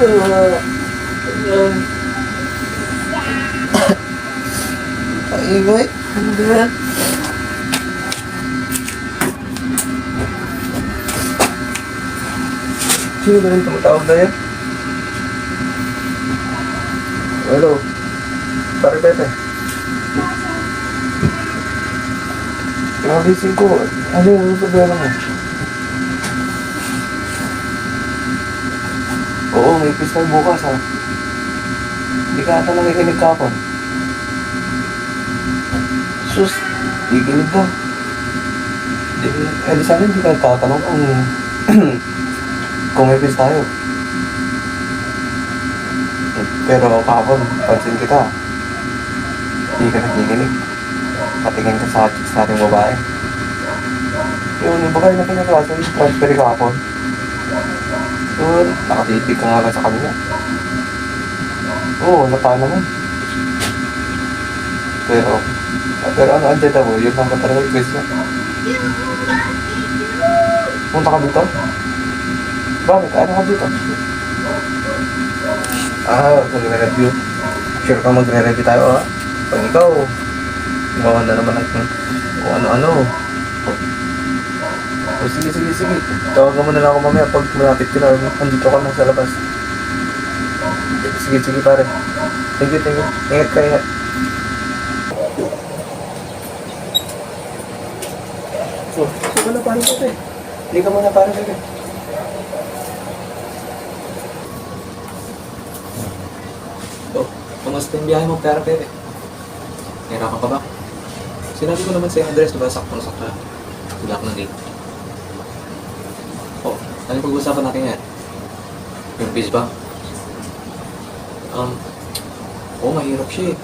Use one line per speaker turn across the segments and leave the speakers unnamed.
Paingay. Ano ba yan? Sino ba yung tumatawag na yan? Hello? Pare Pepe. Nakagising ko. Ano yung problema mo? Oo, may pistol bukas ha. Hindi ka ata nakikinig kapon. Sus, ikinig ka. Di sana hindi ka tatanong kung may pistol tayo. Pero kapon, pansin kita. Hindi ka nakikinig. Patingin ka sa chicks nating babae. Yung babae na kinakaso, yung transfer ka kapon. So, nakatitig ka nga lang sa kanila. Oo, napaan naman. Pero ano, andyan mo, yun lang ba talaga yung quiz niya? Punta ka dito? Bakit? Ano ka dito? Magre-review. Sure ka magre-review tayo, ha? Pag ikaw, gumawa na naman natin kung ano-ano. O sige. Tawagan mo na lang ako mamaya pag malapit ka na. Andito ka na sa labas. Sige pare. Thank you. Ingat ka. So, wala parang Pepe. Hindi ka muna parang Pepe. Oh, kamusta yung biyahe mo, pera Pepe? Nahirapan ka ba? Sinabi ko naman sa yung address, diba? Sakto na sakto. Wala ko ng date. Oh, ano yung pag-uusapan natin yan? Yung quiz ba? Mahirap siya eh.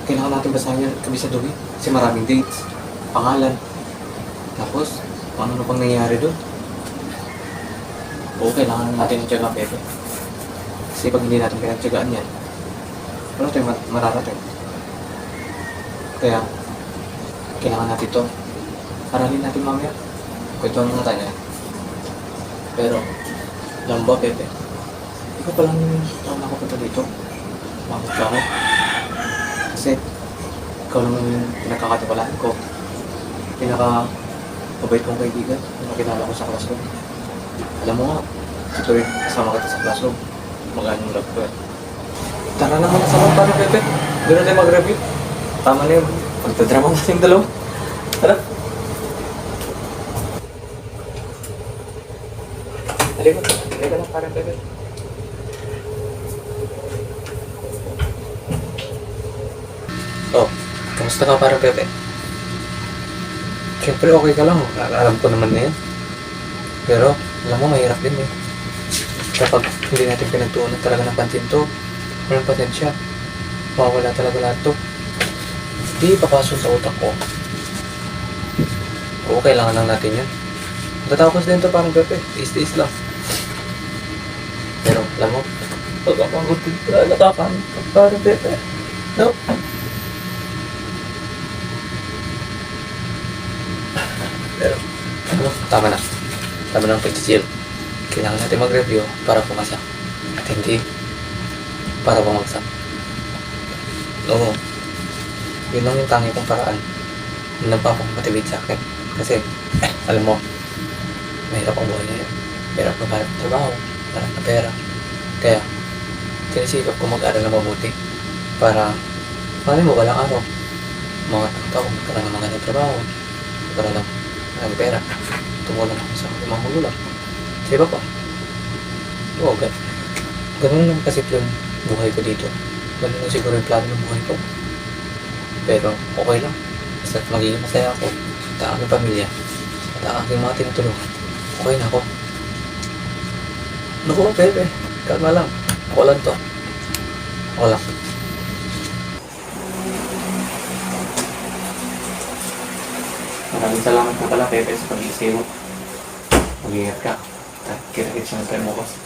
Kailangan natin basahin yan kabisaduhin. Kasi maraming dates, pangalan. Tapos, ano pang nangyayari doon? Kailangan natin yung tiyaga, Pepe. Kasi pag hindi natin pinagtiyagaan yan, ano tayo mararating? Kaya, kailangan natin ito. Aralin natin mamaya. Kwentuhan nga tayo. Pero, alam ba, Pepe? Ikaw palang taon ako punta dito. Bakit ka ako? Kasi, ikaw lang yung pinagkakatiwalaan ko. Pinaka-mabait kong kaibigan. Yung nakilala ko sa classroom. Alam mo nga, ito rin kasama kita sa classroom. Mag-anong love ko eh. Tara naman sa mga paano, Pepe. Doon na tayo mag-review. Tama na yun. Magtadrama natin yung dalawa. Tara. Halika lang parang Pepe. Oh, kamusta ka parang Pepe? Siyempre okay ka lang. Alam ko naman na yan. Pero, alam mo, mahirap din eh. Kapag hindi natin pinagtuunan talaga ng pansin to, walang patensya. Mawawala talaga lahat to. Hindi papasok sa utak ko. Oo, kailangan lang natin yan. Tatapos din to parang Pepe. Tiis-tiis lang. Pero, alam mo, pagkapagod din pala nakakangit parang Pepe. No? Pero, ano, tama na. Tama na ang pag-chill. Kailangan natin mag-review para pumasak. At hindi para bumagsak. Oo. Yun lang yung tangi kong paraan na nagpapamotivate sa akin. Kasi, alam mo, mahirap ang buhay ngayon. Mahirap maghanap ng trabaho, hanap ng pera. Kaya, sinisikap ko mag-aral na mabuti para, paano mo, walang araw. Mga tao, magkaroon ng magandang trabaho, magkaroon ng maraming pera. Tumulong ako sa mga magulang. Sa iba pa. Oo, ganun lang kasi yung buhay ko dito. Ganun lang siguro yung plano ng buhay ko. Pero okay lang. Basta magiging masaya ako at ang aking pamilya at ang aking mga tinutulungan. Okay na ako. Naku, Pepe. Kalma lang. Ako lang to. Ako lang. Maraming salamat po pala, Pepe, sa pag-iisip mo. Mag-ingat ka. At kita-kits yung mo, boss.